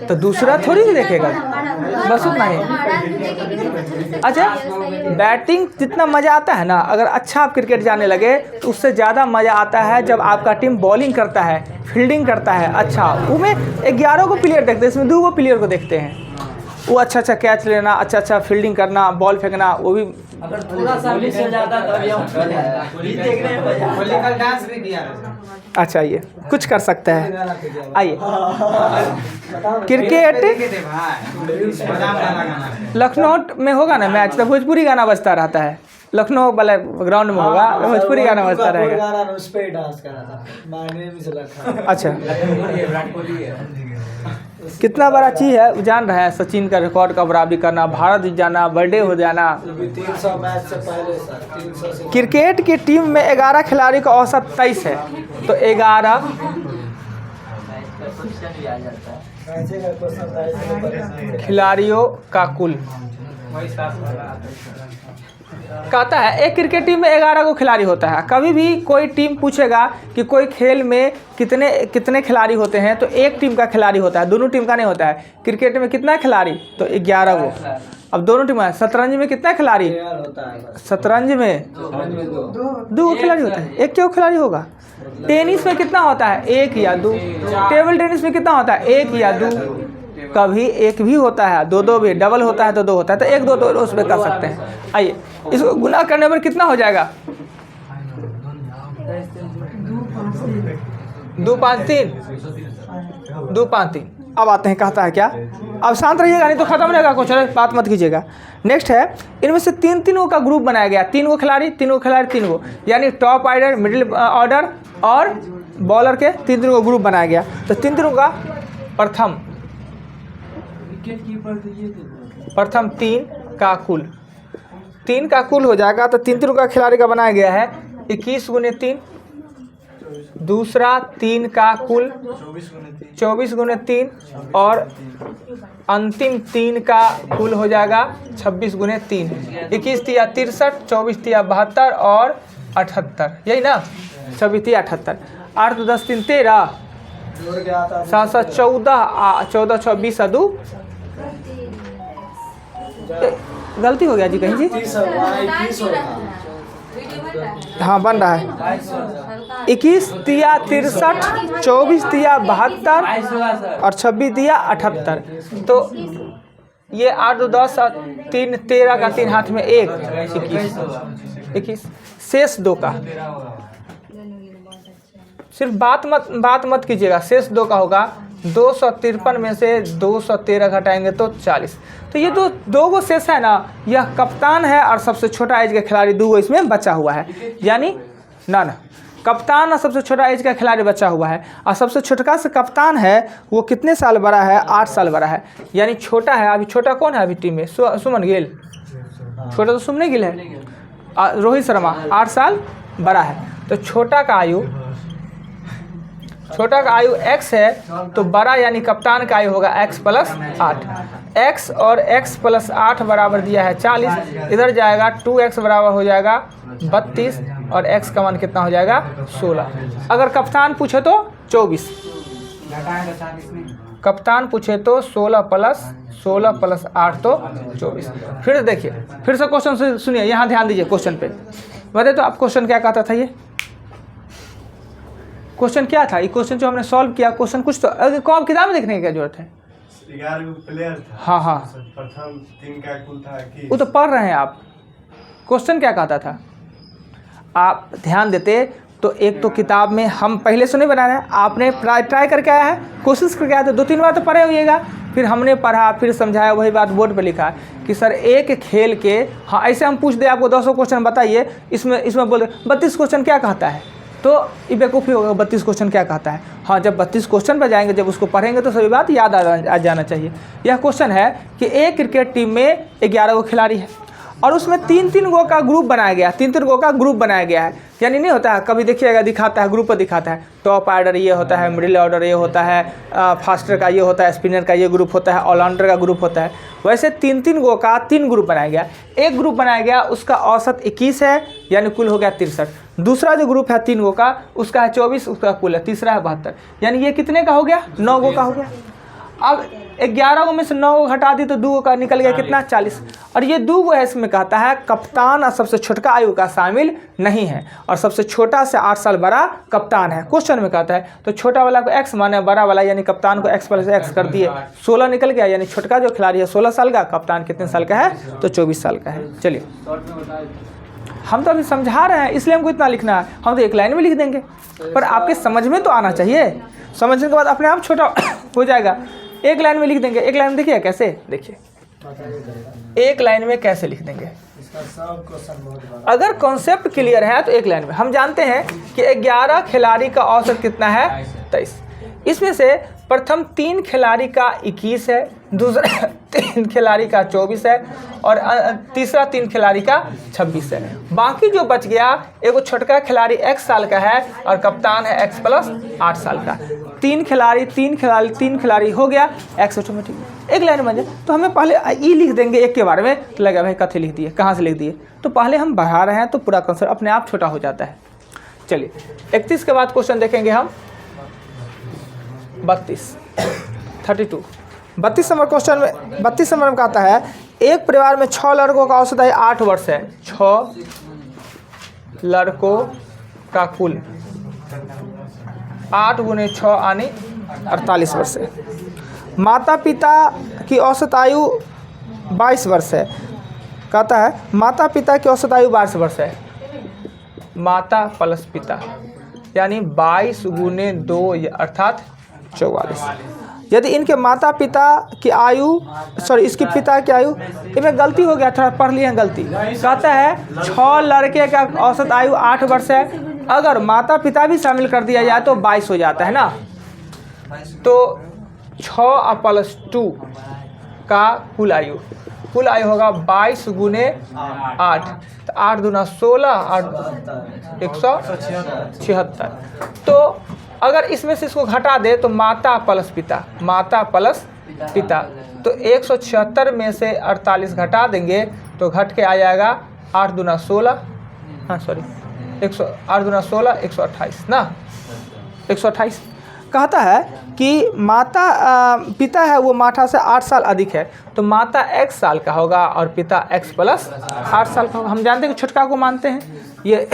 तो दूसरा थोड़ी ही देखेगा, बस उतना ही। अच्छा, बैटिंग जितना मज़ा आता है ना, अगर अच्छा आप क्रिकेट जाने लगे तो उससे ज़्यादा मज़ा आता है जब आपका टीम बॉलिंग करता है, फील्डिंग करता है। अच्छा, उसमें 11 को प्लेयर देखते हैं, इसमें 2 प्लेयर को देखते हैं। वो अच्छा अच्छा कैच लेना, अच्छा अच्छा फील्डिंग करना, बॉल फेंकना, वो भी अगर थोड़ा सा मिस हो जाता तो ये डांस भी किया। अच्छा, ये कुछ कर सकते हैं। आइए, क्रिकेट लखनऊ में होगा ना मैच, तो भोजपुरी गाना बजता रहता है। लखनऊ वाले ग्राउंड में होगा, भोजपुरी गाना बजता रहेगा। उस पे डांस करा था, मैंने भी सुना था। अच्छा, कितना बड़ा चीज़ है, जान रहे हैं? सचिन का रिकॉर्ड का बराबरी करना, भारत जीत जाना, बर्थडे हो जाना। 300 मैच से पहले सर, 300 से क्रिकेट की टीम में 11 खिलाड़ी का औसत 23 है, तो 11 खिलाड़ियों का कुल कहता है। एक क्रिकेट टीम में 11 को खिलाड़ी होता है। कभी भी कोई टीम पूछेगा कि कोई खेल में कितने खिलाड़ी होते हैं, तो एक टीम का खिलाड़ी होता है, दोनों टीम का नहीं होता है। क्रिकेट में कितना खिलाड़ी, तो 11 को। अब दोनों टीम है। शतरंज में कितना खिलाड़ी, शतरंज में 2 खिलाड़ी होता है, एक क्यों खिलाड़ी होगा। टेनिस में कितना होता है, 1 या 2। टेबल टेनिस में कितना होता है, 1 या 2। कभी 1 भी होता है, 2 भी, डबल होता है तो 2 होता है, तो 1 2 उस पर कर सकते हैं। आइए, इसको गुना करने पर कितना हो जाएगा, 2 5 3 2 5 3। अब आते हैं, कहता है क्या, अब शांत रहिएगा नहीं तो खत्म रहेगा क्वेश्चन, बात मत कीजिएगा। नेक्स्ट है, इनमें से 3 का ग्रुप बनाया गया, 3 को खिलाड़ी, 3 को, यानी टॉप ऑर्डर, मिडिल ऑर्डर और बॉलर के 3 को ग्रुप बनाया गया। तो 3 का प्रथम 3 का कुल, 3 का कुल हो जाएगा। तो 3 का खिलाड़ी का बनाया गया है 21 × 3। दूसरा 3 का कुल 24 × 3 और अंतिम 3 का कुल हो जाएगा 26 × 3। 21 तिया 63, 24 तिया 72 और 78, यही ना, 26 तिया 78। 8 × 10 × 3 13, 7 7 14, 14 6 20 2। गलती हो गया जी कहीं जी, हाँ बन रहा है 21 तिया 63, 24 तिया 72 और 26 तिया 78। तो ये 8 2 10 3 13 का 3 हाथ में 1 21, शेष 2 का। सिर्फ बात मत कीजिएगा, शेष 2 का होगा। 253 में से 213 घटाएंगे तो 40। तो ये 2 को शेष है ना, यह कप्तान है और सबसे छोटा एज का खिलाड़ी 2 इसमें बचा हुआ है, यानी ना कप्तान और सबसे छोटा एज का खिलाड़ी बचा हुआ है। और सबसे छोटा से कप्तान है वो कितने साल बड़ा है, 8 साल बड़ा है, यानी छोटा है। अभी छोटा कौन है अभी टीम में, सुमन गिल। छोटा तो सुमन गिल है, रोहित शर्मा 8 साल बड़ा है। तो छोटा का आयु x है, तो बड़ा यानी कप्तान का आयु होगा x + 8। x और x + 8 बराबर दिया है 40, इधर जाएगा 2x बराबर हो जाएगा 32 और x का मान कितना हो जाएगा 16। अगर कप्तान पूछे तो 24, कप्तान पूछे तो 16 + 8 तो 24। फिर देखिए, फिर से क्वेश्चन सुनिए, यहाँ ध्यान दीजिए क्वेश्चन पे। बताइए तो आप क्वेश्चन क्या कहता था, ये क्वेश्चन क्या था, ये क्वेश्चन जो हमने सॉल्व किया, क्वेश्चन कुछ तो कौन किताब में देखने की क्या जरूरत है। 11 प्लेयर था। हाँ प्रथम 3 का कुल था कि वो तो पढ़ रहे हैं आप। क्वेश्चन क्या कहता था, आप ध्यान देते तो एक तो किताब में हम पहले से नहीं बना रहे हैं, आपने ट्राई करके आया है, कोशिश करके आया तो 2-3 बार तो पढ़े होइएगा, फिर हमने पढ़ा, फिर समझाया, वही बात बोर्ड पे लिखा है कि सर एक खेल के, हाँ ऐसे हम पूछ दे आपको 200 क्वेश्चन बताइए, इसमें बोल 32 क्वेश्चन क्या कहता है, तो ये बेवकूफ़ी होगा। 32 क्वेश्चन क्या कहता है, हाँ जब 32 क्वेश्चन पर जाएंगे, जब उसको पढ़ेंगे तो सभी बात याद आ जाना चाहिए। यह क्वेश्चन है कि एक क्रिकेट टीम में 11 खिलाड़ी है और उसमें 3-3 गो का ग्रुप बनाया गया, 3-3 गो का ग्रुप बनाया गया है। यानी नहीं होता है, कभी देखिएगा दिखाता है, ग्रुप पर दिखाता है, टॉप ऑर्डर ये होता है, मिडिल ऑर्डर ये होता है, फास्टर का ये होता है, स्पिनर का ये ग्रुप होता है, ऑलराउंडर का ग्रुप होता है। वैसे 3-3 गो का 3 ग्रुप बनाया गया। एक ग्रुप बनाया गया, उसका औसत 21 है, यानी कुल हो गया 63। दूसरा जो ग्रुप है 3 गो का, उसका है 24, उसका कुल है, तीसरा है 72, यानी ये कितने का हो गया, 9 गो का हो गया। अब 11 में से 9 घटा दी तो 2 का निकल गया कितना 40। और ये 2 है, इसमें कहता है कप्तान और सबसे छोटा आयु का शामिल नहीं है और सबसे छोटा से 8 साल बड़ा कप्तान है। क्वेश्चन में कहता है तो छोटा वाला को x माने, बड़ा वाला यानी कप्तान को x प्लस x कर दिए, 16 निकल गया। यानी छोटका जो खिलाड़ी है 16 साल का, कप्तान कितने साल का है तो 24 साल का है। चलिए हम तो अभी समझा रहे हैं इसलिए हमको इतना लिखना है, हम तो एक लाइन में लिख देंगे, पर आपके समझ में तो आना चाहिए। समझने के बाद अपने आप छोटा हो जाएगा। एक लाइन में लिख देंगे। एक लाइन में देखिए कैसे, देखिए एक लाइन में कैसे लिख देंगे। अगर कॉन्सेप्ट क्लियर है तो एक लाइन में। हम जानते हैं कि 11 खिलाड़ी का औसत कितना है 23। इसमें से प्रथम 3 खिलाड़ी का 21 है, दूसरा 3 खिलाड़ी का 24 है और तीसरा 3 खिलाड़ी का 26 है। बाकी जो बच गया एगो छोटका खिलाड़ी x साल का है और कप्तान है x प्लस 8 साल का। 3 खिलाड़ी हो गया x ऑटोमेटिक एक लाइन बन जाए। तो हमें पहले ई लिख देंगे एक के बारे में, तो लगा भाई कथे लिख दिए, कहाँ से लिख दिए, तो पहले हम बढ़ा रहे हैं तो पूरा कंसेप्ट अपने आप छोटा हो जाता है। चलिए 31 के बाद क्वेश्चन देखेंगे हम 32 नंबर क्वेश्चन में 32 नंबर में कहता है एक परिवार में 6 लड़कों का औसत आयु 8 वर्ष है। 6 लड़कों का कुल 8 गुने 6 यानी 48 वर्ष है। माता पिता की औसत आयु 22 वर्ष है। कहता है माता पिता की औसत आयु 22 वर्ष है। माता प्लस पिता यानी 22 गुने 2 अर्थात 44। यदि इनके माता पिता की आयु इसकी पिता की आयु, इनमें गलती हो गया, थोड़ा पढ़ लिए हैं गलती। कहता है 6 लड़के का औसत आयु 8 वर्ष है। अगर माता पिता भी शामिल कर दिया जाए तो 22 हो जाता है ना। तो 6 प्लस 2 का कुल आयु होगा 22 गुने 8, तो 8 दूना 16 और 176। तो अगर इसमें से इसको घटा दे तो माता प्लस पिता तो 176 में से 48 घटा देंगे तो घट के आ जाएगा 8 दूना 16, हाँ सॉरी 8 दूना 16 128 ना 128। कहता है कि माता पिता है वो माता से 8 साल अधिक है, तो माता x साल का होगा और पिता x प्लस 8 साल का होगा। हम जानते हैं कि छोटका को मानते हैं, ये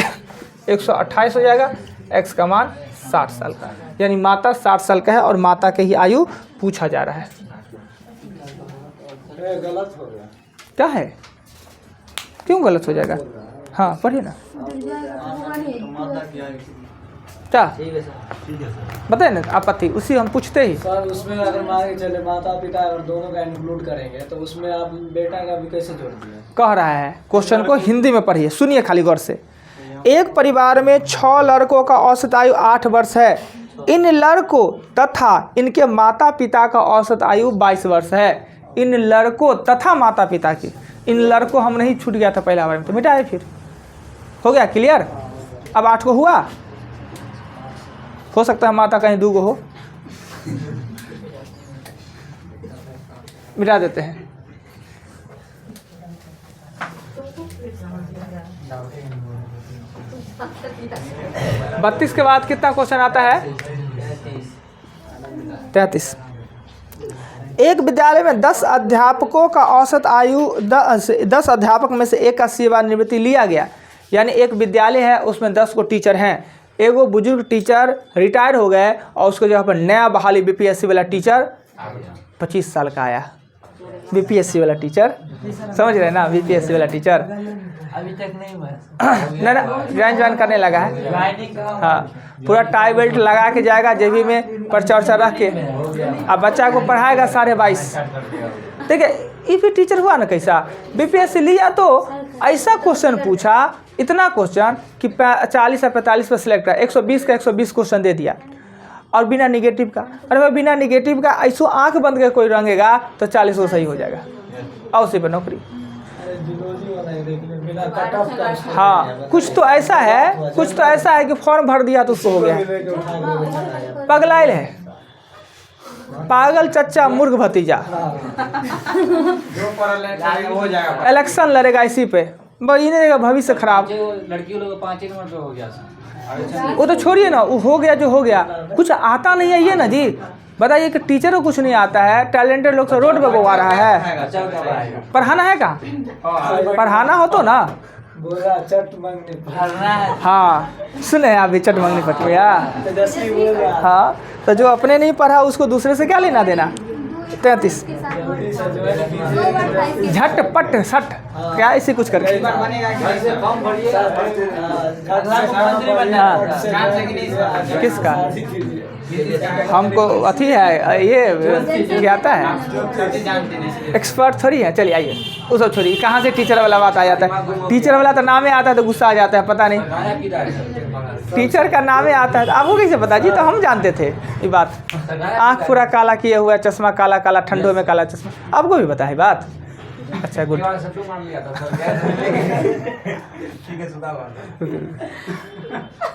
128 हो जाएगा, x का मान 60 साल का, यानी माता 60 साल का है और माता के ही आयु पूछा जा रहा है। गलत हो गया क्या है, क्यों गलत हो जाएगा? हाँ पढ़िए ना, क्या बताए ना आपत्ति, उसी हम पूछते ही। सर उसमें अगर मान के चले माता पिता और दोनों का इंक्लूड करेंगे तो उसमें आप बेटा का भी कैसे जोड़ दिए? कह रहा है क्वेश्चन को हिंदी में पढ़िए, सुनिए खाली गौर से। एक परिवार में 6 लड़कों का औसत आयु 8 वर्ष है। इन लड़कों तथा इनके माता पिता का औसत आयु 22 वर्ष है। इन लड़कों तथा माता पिता की, इन लड़कों हम नहीं छूट गया था पहला बार में, तो मिटाए फिर हो गया क्लियर। अब 8 को हुआ, हो सकता है माता कहीं 2 हो, मिटा देते हैं। बत्तीस के बाद कितना क्वेश्चन आता है? 33। एक विद्यालय में 10 अध्यापकों का औसत आयु 10 अध्यापक में से एक का सेवानिवृत्ति लिया गया। यानी एक विद्यालय है उसमें 10 को टीचर हैं, एगो बुजुर्ग टीचर रिटायर हो गए और उसको जगह पर नया बहाली बीपीएससी वाला टीचर 25 साल का आया। बीपीएससी वाला टीचर, समझ रहे हैं ना, बीपीएससी वाला टीचर अभी तक नहीं हुआ ना ज्वाइन करने लगा है। हाँ पूरा टाई बेल्ट लगा के जाएगा, जेबी में पर्चा वर्चा रख के, अब बच्चा को पढ़ाएगा 22.5। देखिए ये भी टीचर हुआ ना कैसा, बीपीएससी लिया तो ऐसा क्वेश्चन पूछा, इतना क्वेश्चन कि 40 या 45 पर सिलेक्ट कर, 120 का 120 क्वेश्चन दे दिया और बिना निगेटिव का। अरे भाई बिना निगेटिव का ऐसो आंख बंद के कोई रंगेगा तो 40 को सही हो जाएगा और उसी पर नौकरी। हाँ कुछ तो ऐसा है कि फॉर्म भर दिया तो उसको हो गया। पगलाइल है, पागल चच्चा मूर्ख भतीजा, इलेक्शन लड़ेगा इसी पे, इन्हें भविष्य खराब। लड़कियों लोग 5 नंबर पे हो गया, वो तो छोड़िए ना, वो हो गया जो हो गया, कुछ आता नहीं है ये ना जी, बताइए कि टीचर को कुछ नहीं आता है, टैलेंटेड लोग तो रोड पे घुमा रहा है। अच्छा क्या पढ़ाएगा? पढ़ाना है कहाँ? पढ़ाना हो तो ना। बोला चट मंगने पढ़ना है। हाँ सुने अभी चट मंगनी पट भैया। तेजस्वी बोल रहा है। हाँ तो जो अपने नहीं पढ़ा उसको दूसरे से क्या लेना देना। 33 जल्दी से ज्वाइन कीजिए। झटपट सट क्या ऐसे कुछ करके। वैसे कम बढ़िया। मुख्यमंत्री बनना है। किसका? हमको अथी है ये क्या आता है, एक्सपर्ट थोड़ी है। चलिए आइए वो सब छोड़िए, कहाँ से टीचर वाला बात आ जाता है। टीचर वाला तो नामे आता है तो गुस्सा आ जाता है, पता नहीं टीचर का नामे आता है। आपको कैसे पता जी? तो हम जानते थे ये बात। आँख पूरा काला किए हुआ, चश्मा काला काला, ठंडों में काला चश्मा, आपको भी पता है बात। अच्छा गुड। मान लिया था सर। ठीक है सुधा।